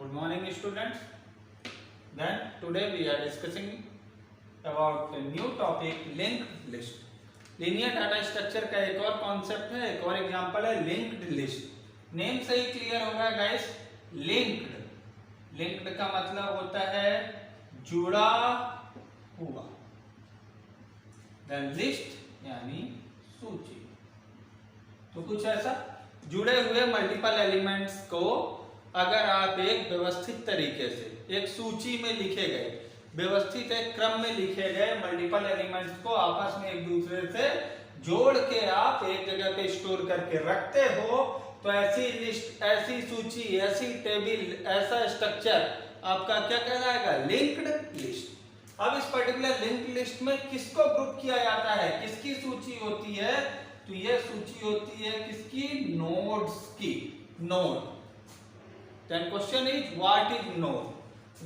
Good morning, students. Then today we are discussing about a new topic, linked list. Linear data structure का एक और concept है, एक और एग्जांपल है लिंक्ड लिस्ट। नेम से ही क्लियर होगा गाइस, लिंक्ड। लिंक्ड का मतलब होता है जुड़ा हुआ। देन लिस्ट यानी सूची। तो कुछ ऐसा जुड़े हुए मल्टीपल एलिमेंट्स को अगर आप एक व्यवस्थित तरीके से एक सूची में लिखे गए, व्यवस्थित एक क्रम में लिखे गए मल्टीपल एलिमेंट्स को आपस में एक दूसरे से जोड़ के आप एक जगह पे स्टोर करके रखते हो, तो ऐसी लिस्ट, ऐसी सूची, ऐसी टेबल, ऐसा स्ट्रक्चर आपका क्या कहलाएगा? Linked list. अब इस पर्टिकुलर लिंक्ड लिस्ट में किसको ग्रुप किया जाता है, किसकी सूची होती है? तो यह सूची होती है किसकी? नोड्स की। Node. Then question is, what is node?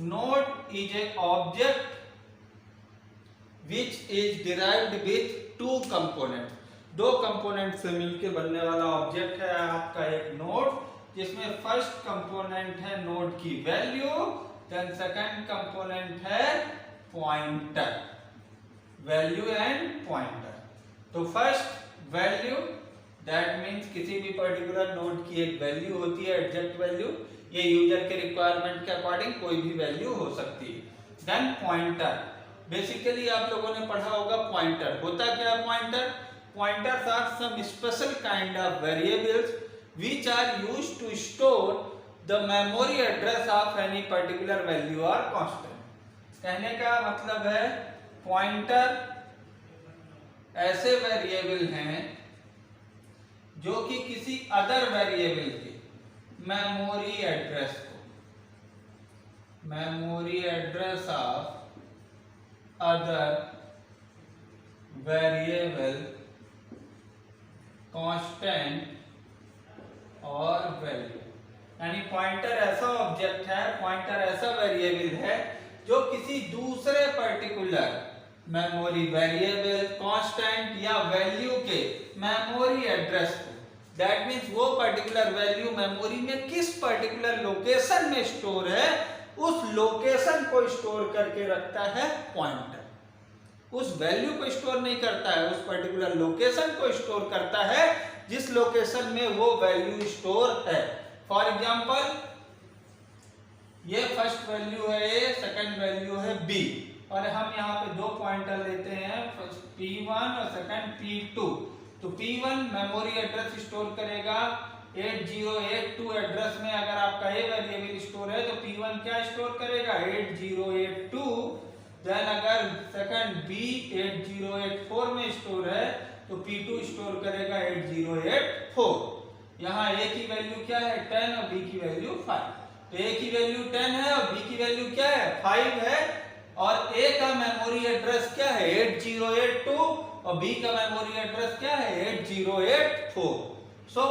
Node is a object which is derived with two components. दो कंपोनेंट से मिलकर बनने वाला ऑब्जेक्ट है आपका एक नोड, जिसमें फर्स्ट कंपोनेंट है नोड की वैल्यू, देन सेकंड कंपोनेंट है पॉइंटर, वैल्यू एंड पॉइंटर। तो फर्स्ट वैल्यू, दैट मीन्स किसी भी पर्टिकुलर नोड की एक वैल्यू होती है, एग्जैक्ट वैल्यू। ये यूजर के रिक्वायरमेंट के अकॉर्डिंग कोई भी वैल्यू हो सकती है। देन पॉइंटर, बेसिकली आप लोगों ने पढ़ा होगा पॉइंटर होता क्या है? Pointer, pointers are some special kind of variables which are used to store the memory address of any particular value और कांस्टेंट। कहने का मतलब है पॉइंटर ऐसे वेरिएबल हैं जो कि किसी अदर वेरिएबल के मेमोरी एड्रेस को, memory address of other variable, constant और वैल्यू। यानी पॉइंटर ऐसा ऑब्जेक्ट है, पॉइंटर ऐसा वेरिएबल है जो किसी दूसरे पर्टिकुलर मेमोरी वेरिएबल, कांस्टेंट या वैल्यू के मेमोरी एड्रेस को, दैट मीन्स वो पर्टिकुलर वैल्यू मेमोरी में किस पर्टिकुलर लोकेशन में स्टोर है, उस लोकेशन को स्टोर करके रखता है पॉइंटर। उस वैल्यू को स्टोर नहीं करता है, उस पर्टिकुलर लोकेशन को स्टोर करता है जिस लोकेशन में वो वैल्यू स्टोर है। फॉर एग्जांपल, ये फर्स्ट वैल्यू है ए, सेकंड वैल्यू है बी, और हम यहाँ पे दो पॉइंटर लेते हैं, फर्स्ट P1 और सेकंड P2। तो P1 मेमोरी एड्रेस स्टोर करेगा 8082 एड्रेस में। अगर आपका ए वेरिएबल स्टोर है तो P1 क्या स्टोर करेगा? 8082। देन अगर सेकंड B 8084 में स्टोर है तो P2 स्टोर करेगा 8084। यहाँ ए की वैल्यू क्या है? 10 और B की वैल्यू 5। तो ए की वैल्यू 10 है और B की वैल्यू क्या है? 5 है। और ए का मेमोरी एड्रेस क्या है? 8082 और बी का मेमोरी एड्रेस क्या है? 8084। सो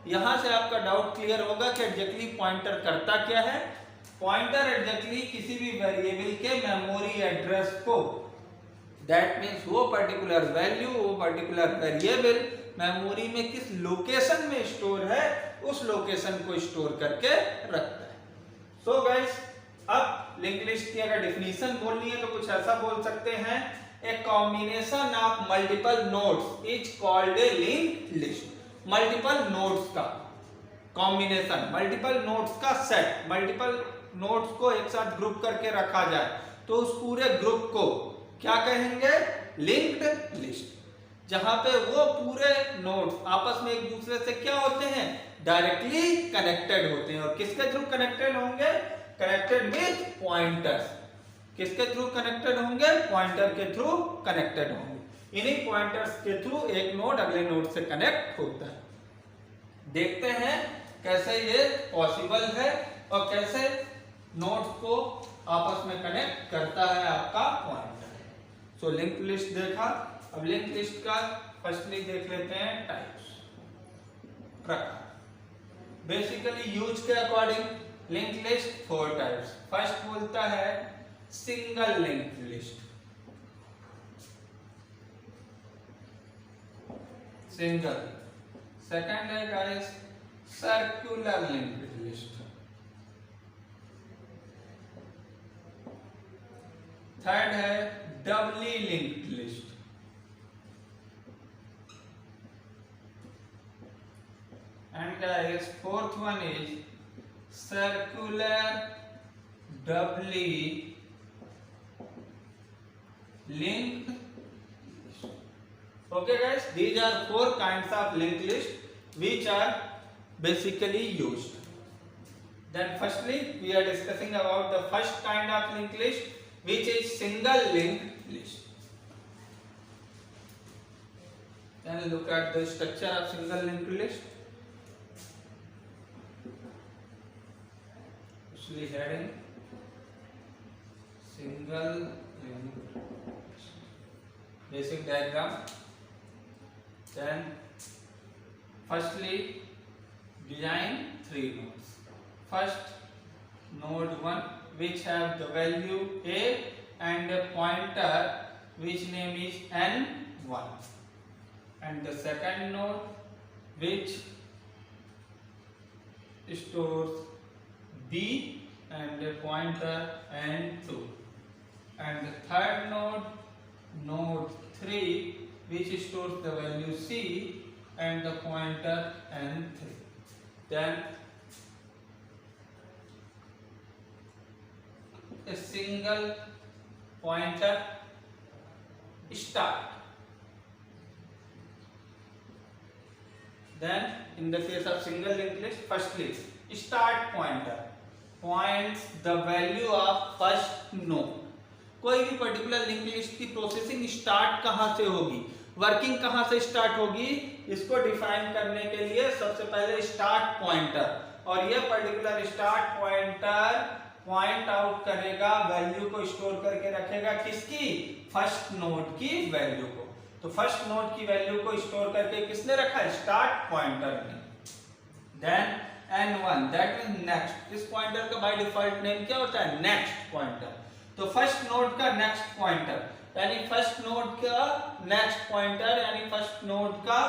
यहां से आपका डाउट क्लियर होगा कि एग्जैक्टली पॉइंटर करता क्या है। पॉइंटर एग्जैक्टली किसी भी वेरिएबल के मेमोरी एड्रेस को, दैट मींस वो पर्टिकुलर वैल्यू, वो पर्टिकुलर वेरिएबल मेमोरी में किस लोकेशन में स्टोर है, उस लोकेशन को स्टोर करके रखता है। सो गाइस, अब लिंक्ड लिस्ट की अगर डेफिनेशन बोलनी है तो कुछ ऐसा बोल सकते हैं, a combination of multiple nodes is called a linked list. Multiple nodes का कॉम्बिनेशन, मल्टीपल नोड्स का सेट, मल्टीपल नोड्स को एक साथ ग्रुप करके रखा जाए तो उस पूरे ग्रुप को क्या कहेंगे? Linked list. जहां पे वो पूरे नोड्स आपस में एक दूसरे से क्या होते हैं? डायरेक्टली कनेक्टेड होते हैं। और किसके थ्रू कनेक्टेड होंगे? Connected with pointers. किसके थ्रू कनेक्टेड होंगे? पॉइंटर के थ्रू कनेक्टेड होंगे। इन्हीं पॉइंटर्स के थ्रू एक नोड अगले नोड से कनेक्ट होता है। देखते हैं कैसे ये पॉसिबल है और कैसे नोड्स को आपस में कनेक्ट करता है आपका पॉइंटर। सो लिंक्ड लिस्ट देखा। अब लिंक्ड लिस्ट का फर्स्टली देख लेते हैं टाइप्स, प्रकार। बेसिकली यूज के according linked list 4 types. First बोलता है single linked list, single. Second है guys circular linked list, third है doubly linked list, and guys fourth one is circular doubly linked. Okay guys, these are four kinds of linked list which are basically used. Then firstly we are discussing about the first kind of linked list which is single linked list. Then look at the structure of single linked list. Usually heading single linked basic diagram. Then firstly design three nodes. First node 1 which have the value a and a pointer which name is n1, and the second node which stores b and a pointer n2, and the third node, node 3, which stores the value c and the pointer n3. Then a single pointer start. Then in the case of single linked list, firstly start pointer points the value of first node. कोई भी particular link list की processing start कहां से होगी, working कहां से start होगी, इसको डिफाइन करने के लिए सबसे पहले स्टार्ट पॉइंटर, और ये particular start pointer point out करेगा, वैल्यू को स्टोर करके रखेगा किसकी, फर्स्ट नोड की वैल्यू को। तो फर्स्ट नोड की वैल्यू को स्टोर करके किसने रखा है, स्टार्ट पॉइंटर ने। Then n1 that means next, इस पॉइंटर का बाय डिफॉल्ट नेम क्या होता है, नेक्स्ट पॉइंटर। तो फर्स्ट नोड का नेक्स्ट पॉइंटर यानी फर्स्ट नोड का नेक्स्ट पॉइंटर यानी फर्स्ट नोड का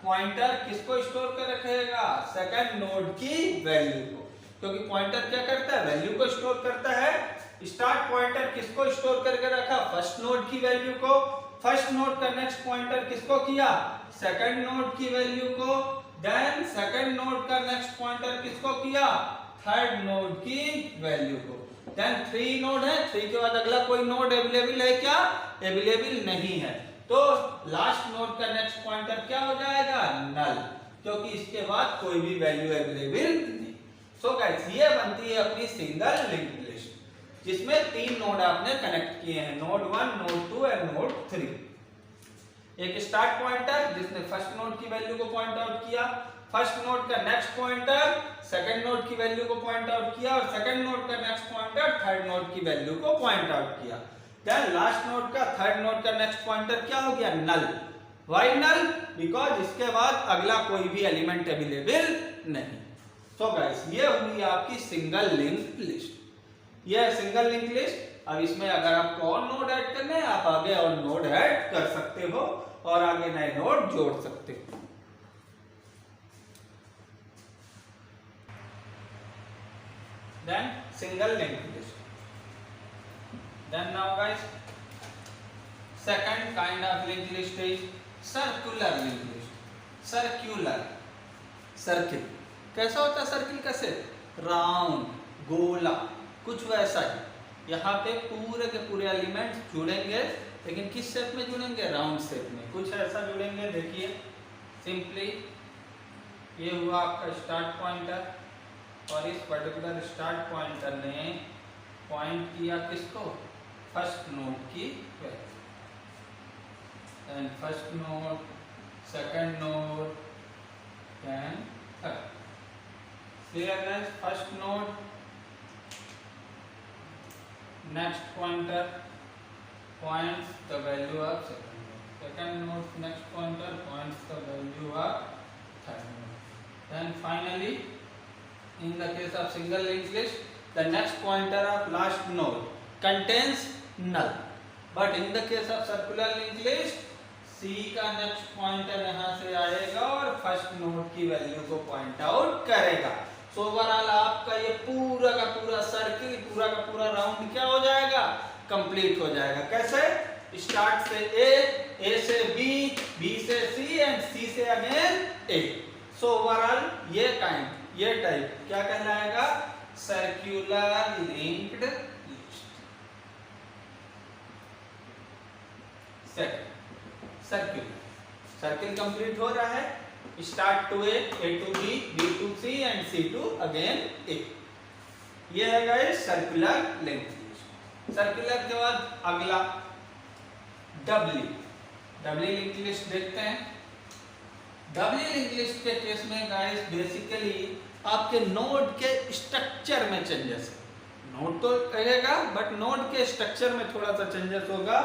पॉइंटर किसको स्टोर कर रखेगा, सेकंड नोड की वैल्यू को, क्योंकि पॉइंटर क्या करता है, वैल्यू को स्टोर करता है। स्टार्ट पॉइंटर किसको स्टोर करके रखा, फर्स्ट नोड की वैल्यू को। फर्स्ट नोड का नेक्स्ट पॉइंटर किसको किया, सेकंड नोड की वैल्यू को। देन सेकंड नोड का नेक्स्ट पॉइंटर किसको किया, थर्ड नोड की वैल्यू को। देन 3 नोड है, 3 के बाद अगला कोई नोड अवेलेबल है क्या, अवेलेबल नहीं है, तो लास्ट नोड का नेक्स्ट पॉइंटर क्या हो जाएगा, नल, क्योंकि इसके बाद कोई भी वैल्यू अवेलेबल नहीं। सो गाइस ये बनती है अपनी सिंगल लिंक्ड लिस्ट, जिसमें 3 नोड आपने कनेक्ट किए हैं, नोड 1, नोड 2 एंड नोड 3। एक स्टार्ट पॉइंटर जिसने फर्स्ट नोड की वैल्यू को पॉइंट आउट किया, फर्स्ट नोड का नेक्स्ट पॉइंटर सेकंड नोड की वैल्यू को पॉइंट आउट किया, और सेकंड नोड का नेक्स्ट पॉइंटर थर्ड नोड की वैल्यू को पॉइंट आउट किया। देन लास्ट नोड का थर्ड नोड का नेक्स्ट पॉइंटर क्या हो गया, नल। व्हाई नल, बिकॉज इसके बाद अगला कोई भी एलिमेंट अवेलेबल नहीं। सो गाइस ये होगी आपकी सिंगल लिंक्ड लिस्ट। ये है सिंगल लिंक्ड लिस्ट। अब इसमें अगर आपको और नोड ऐड करने हैं, आप आगे और नोड ऐड कर सकते हो और आगे नए नोड जोड़ सकते हो। Then single linked list. Then now guys, second kind of linked list is circular linked list. Circular, circle. कैसा होता है सर्किल, कैसे, राउंड, गोला, कुछ वैसा ही। यहाँ पे पूरे के पूरे एलिमेंट्स जुड़ेंगे, लेकिन किस शेप में जुड़ेंगे, राउंड शेप में, कुछ ऐसा जुड़ेंगे। देखिए सिंपली ये हुआ आपका स्टार्ट पॉइंटर, और इस पर्टिकुलर स्टार्ट पॉइंटर ने पॉइंट किया किसको, फर्स्ट नोड की value, then first node, second node, then third. Clear है, first node next pointer points the value of second node, second node next pointer points the value of third node, then finally in the case of single linked list the next pointer of last node contains null, but in the case of circular linked list c का next pointer यहाँ से आएगा और first node की value को point out करेगा। So overall आपका ये पूरा का पूरा सर्किल, पूरा का पूरा राउंड क्या हो जाएगा, कंप्लीट हो जाएगा। कैसे? स्टार्ट से ए से बी से सी एंड सी से अगेन ए। सो ओवरऑल ये टाइप क्या कहलाएगा? Circular linked list. Circle complete हो रहा है, start to A to B to C and C to again A. ये है guys circular linked list. Circular के बाद अगला डबली लिंक्ड लिस्ट देखते हैं। डबली लिंक्ड लिस्ट के केस में गाइस बेसिकली आपके नोड के स्ट्रक्चर में चेंजेस, नोड तो रहेगा बट नोड के स्ट्रक्चर में थोड़ा सा चेंजेस होगा।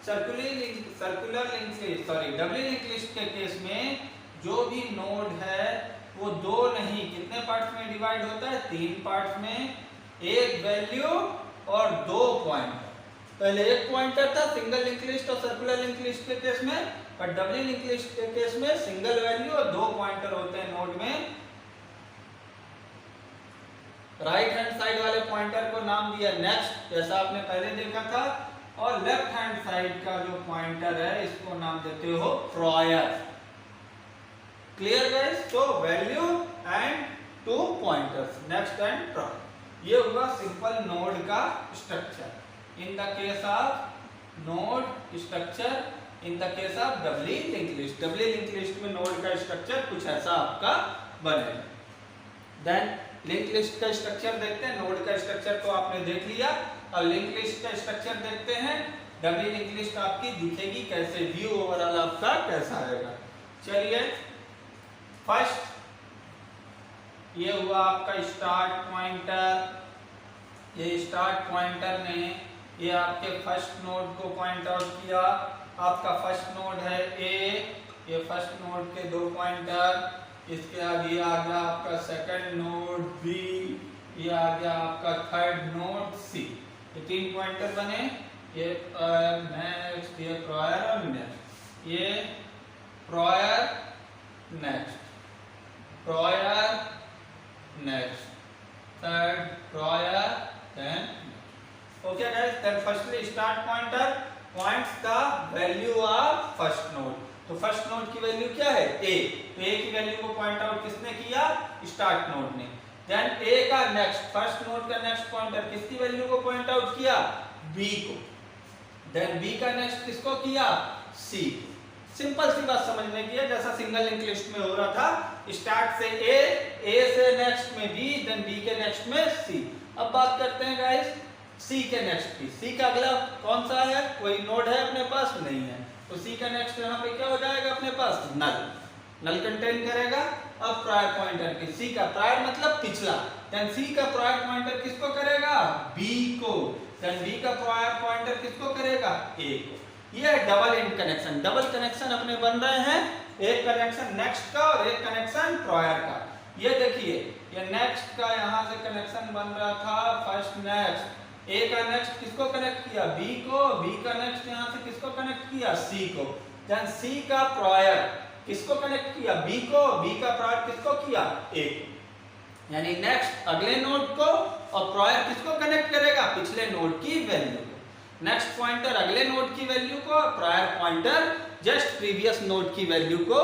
डबली लिंक्ड लिस्ट के केस में जो भी नोड है वो दो नहीं कितने पार्ट्स में डिवाइड होता है? 3 पार्ट्स में, एक वैल्यू और 2 पॉइंटर। पहले एक पॉइंटर था सिंगल लिंक्ड लिस्ट और सर्कुलर लिंक्ड लिस्ट के केस में, पर डबली लिंक्ड लिस्ट के केस में सिंगल वैल्यू और 2 पॉइंटर होते हैं नोड में। राइट हैंड साइड वाले पॉइंटर को नाम दिया नेक्स्ट, जैसा आपने पहले देखा था, और लेफ्ट हैंड साइड का जो पॉइंटर है इसको नाम देते हो प्रायर। Clear guys? तो value and 2 pointers, next and prior. ये हुआ सिंपल नोड का structure in the case of node structure in the case of doubly linked list. Doubly linked list में नोड का स्ट्रक्चर कुछ ऐसा आपका बनेगा। देन लिंक्ड लिस्ट का स्ट्रक्चर देखते हैं। नोड का स्ट्रक्चर तो आपने देख लिया, अब लिंक्ड लिस्ट का स्ट्रक्चर देखते हैं। डबली लिंक्ड लिस्ट आपकी दिखेगी कैसे, व्यू ओवरऑल आपका कैसा आएगा। चलिए, फर्स्ट ये हुआ आपका स्टार्ट पॉइंटर। ये स्टार्ट पॉइंटर ने ये आपके फर्स्ट नोड को पॉइंट आउट किया। आपका फर्स्ट नोड है ए, ये फर्स्ट नोड के 2 पॉइंटर, इसके आगे आ गया आपका सेकंड नोड बी, ये आ गया आपका थर्ड नोड सी। ये 3 पॉइंटर बने, ये नेक्स्ट, ये प्रायर और नेक्स्ट, ये prior next, prior next, third prior then. Okay guys, then firstly start pointer points the value of first node. तो फर्स्ट नोड की वैल्यू क्या है? ए। तो ए की वैल्यू को पॉइंट आउट किसने किया? स्टार्ट नोड ने। देन ए का नेक्स्ट, फर्स्ट नोड का नेक्स्ट पॉइंटर किसकी वैल्यू को पॉइंट आउट किया? बी को। देन बी का नेक्स्ट किसको किया? सी। सिंपल सी बात समझने की है, जैसा सिंगल लिंक्ड लिस्ट में हो रहा था, स्टार्ट से ए से नेक्स्ट में बी, देन बी के नेक्स्ट में सी। अब बात करते हैं गाइस सी के नेक्स्ट की। सी का अगला कौन सा है? कोई नोड है अपने पास? नहीं है। तो सी का नेक्स्ट यहाँ पे क्या हो जाएगा अपने पास? नल कंटेन करेगा। अब प्रायर पॉइंटर की, सी का प्रायर मतलब पिछला, देन सी का प्रायर पॉइंटर किसको करेगा? बी को। देन बी का प्रायर पॉइंटर किसको करेगा? ए को। ये है double and connection. Double connection अपने बन रहे हैं, एक कनेक्शन नेक्स्ट का और एक कनेक्शन प्रायर का। ये देखिए, ये नेक्स्ट का यहाँ से कनेक्शन बन रहा था, फर्स्ट नेक्स्ट, ए का नेक्स्ट किसको कनेक्ट किया? बी को। बी का नेक्स्ट यहाँ से किसको कनेक्ट किया? सी को। देन सी का प्रायर किसको कनेक्ट किया? बी को। बी का प्रायर किसको किया? ए को। यानी नेक्स्ट अगले नोड को और प्रायर किसको कनेक्ट करेगा? पिछले नोड की वैल्यू को। नेक्स्ट पॉइंटर अगले नोड की वैल्यू को, prior pointer just previous node की वैल्यू को,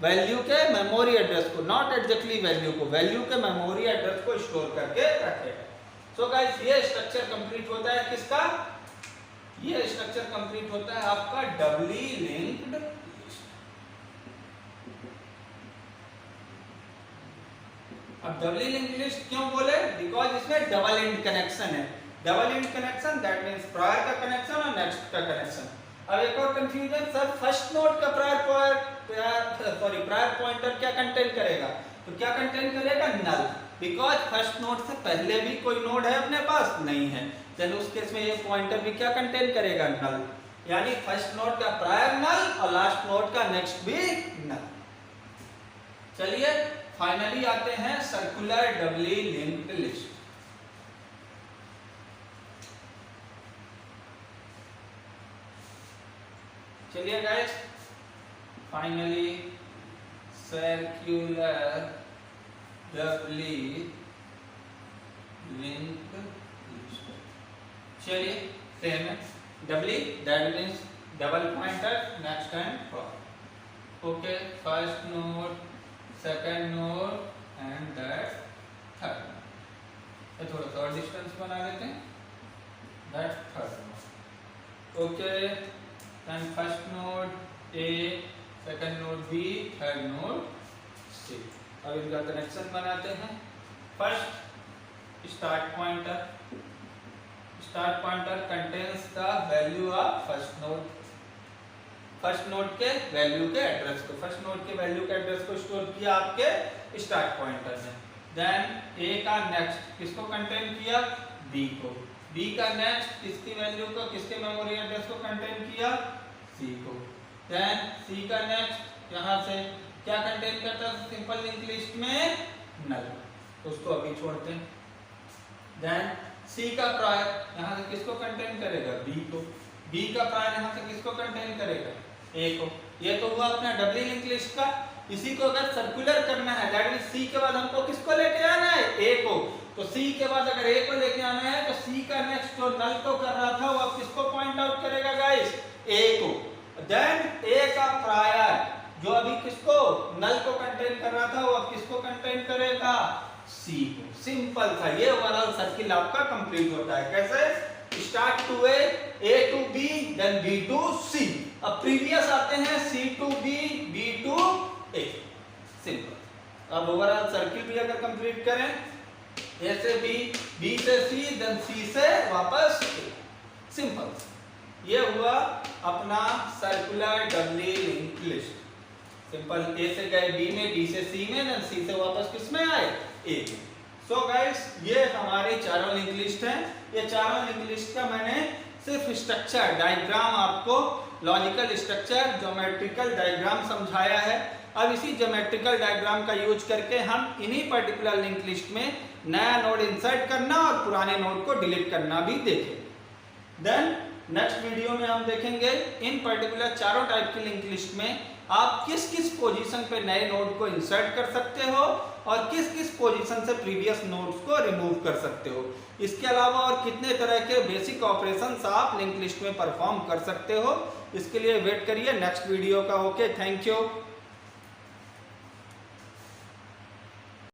वैल्यू के मेमोरी एड्रेस को, नॉट एग्जैक्टली वैल्यू को, वैल्यू के मेमोरी एड्रेस को स्टोर करके रखेगा। सो गाइस, ये स्ट्रक्चर कंप्लीट होता है किसका? ये स्ट्रक्चर कंप्लीट होता है आपका डबली लिंक्ड लिस्ट। अब डबली लिंक्ड लिस्ट क्यों बोले? बिकॉज इसमें डबल एंड कनेक्शन है। Double and connection that means prior का कनेक्शन और नेक्स्ट का कनेक्शन। अब एक और कंफ्यूजन, सर फर्स्ट नोड का प्रायर पॉइंटर क्या कंटेन करेगा? तो क्या कंटेन करेगा? नल। बिकॉज फर्स्ट नोड से पहले भी कोई नोड है अपने पास? नहीं है। देन उस केस में ये पॉइंटर भी क्या कंटेन करेगा? नल। यानी फर्स्ट नोड का प्रायर नल और लास्ट नोड का नेक्स्ट भी नल। चलिए फाइनली आते हैं सर्कुलर डबली लिंक्ड लिस्ट। चलिए guys, finally circular doubly linked list. चलिए सेम है, doubly that means double pointer next and for. Okay, first node, second node and that third node. ये थोड़ा सा और डिस्टेंस बना लेते हैं, that third node. Okay, then first node A, second node B, third node C. अब इनका connection बनाते हैं। First start pointer, start pointer contains the value of first node, first node के वैल्यू के एड्रेस को, फर्स्ट नोड के value के address को स्टोर किया आपके स्टार्ट पॉइंटर में। देन ए का नेक्स्ट किसको कंटेन किया, बी को, बी का नेक्स्ट किसकी वैल्यू को, किसके मेमोरी एड्रेस को कंटेन किया, सी को। देन सी का नेक्स्ट यहाँ से क्या कंटेन करता है सिंपल लिंक लिस्ट में, नल, उसको अभी छोड़ते हैं। देन सी का प्रायर यहाँ से किसको कंटेन करेगा, बी को, बी का प्रायर यहाँ से किसको कंटेन करेगा, ए को। ये तो हुआ अपना डबली लिंक लिस्ट का। इसी को अगर सर्कुलर करना है, दैट मींस सी के बाद हमको किसको लेके आना है, ए को, तो सी के बाद अगर ए को लेके आना है तो सी का नेक्स्ट जो नल को कर रहा था वो अब किसको पॉइंट आउट करेगा गाइस, ए को। देन ए का प्रायर जो अभी किसको नल को कंटेन कर रहा था वो अब किसको कंटेन करेगा, सी को। सिंपल था, ये ओवरऑल सर्किल आपका कंप्लीट होता है। कैसे, start to A to B, then B to C. अब प्रीवियस आते हैं C to B, B to A, simple. अब ओवरऑल सर्किल भी अगर कंप्लीट करें, ए से बी, बी से सी, देन सी से वापस ए, सिंपल। ये हुआ अपना सर्कुलर डबली लिंक लिस्ट। सिंपल, ए से गए बी में, बी से सी में, देन सी से वापस किस में आए, ए में। सो गाइस, ये हमारे चारों लिंक लिस्ट हैं। ये चारों लिंक लिस्ट का मैंने सिर्फ स्ट्रक्चर डायग्राम आपको, लॉजिकल स्ट्रक्चर, ज्योमेट्रिकल डायग्राम समझाया है। अब इसी ज्योमेट्रिकल डायग्राम का यूज करके हम इन्हीं पर्टिकुलर लिंक लिस्ट में नया नोड इंसर्ट करना और पुराने नोड को डिलीट करना भी देखें। देन नेक्स्ट वीडियो में हम देखेंगे इन पर्टिकुलर चारों टाइप की लिंक लिस्ट में आप किस किस पोजीशन पे नए नोड को इंसर्ट कर सकते हो और किस किस पोजीशन से प्रीवियस नोड्स को रिमूव कर सकते हो। इसके अलावा और कितने तरह के बेसिक ऑपरेशंस आप लिंक लिस्ट में परफॉर्म कर सकते हो, इसके लिए वेट करिए नेक्स्ट वीडियो का। Okay, thank you.